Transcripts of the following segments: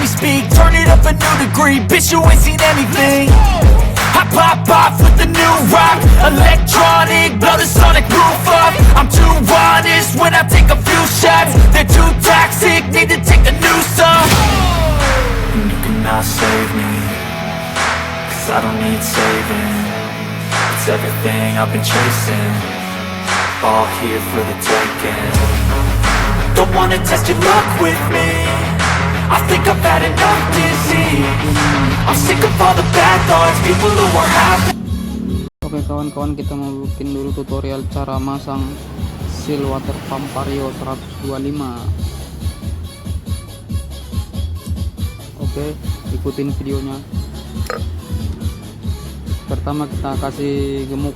me speak, turn it up a new degree. Bitch, you ain't seen anything. I pop off with the new rock, electronic, blow the sonic roof up. I'm too honest when I take a few shots. They're too toxic, need to take a new song. And you cannot save me, cause I don't need saving. It's everything I've been chasing, all here for the taking. Don't wanna test your luck with me, I think I've had enough disease. I'm sick of all the bad thoughts, people who are happy. Oke kawan-kawan, kita mau bikin dulu tutorial cara masang seal water pump vario 125. Oke, ikutin videonya. Pertama kita kasih gemuk.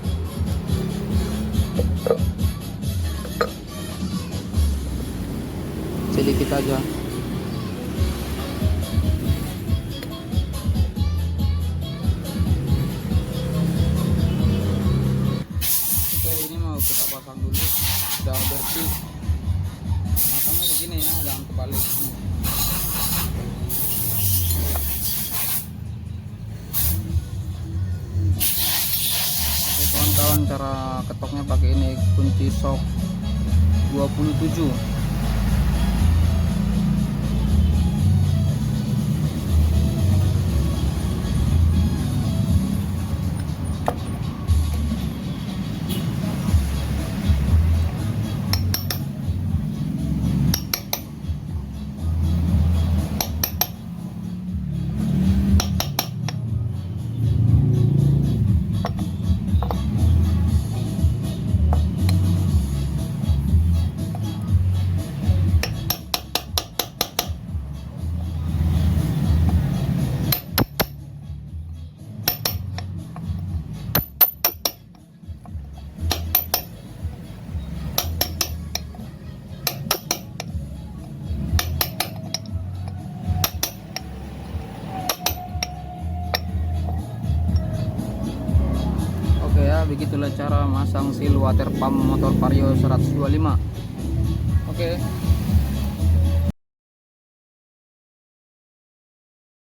Sedikit aja. Kita pasang dulu, udah bersih. Pasangnya begini ya, jangan kebalik. Oke kawan-kawan, cara ketoknya pakai ini kunci shok 27. Begitulah cara masang seal water pump motor vario 125. Oke.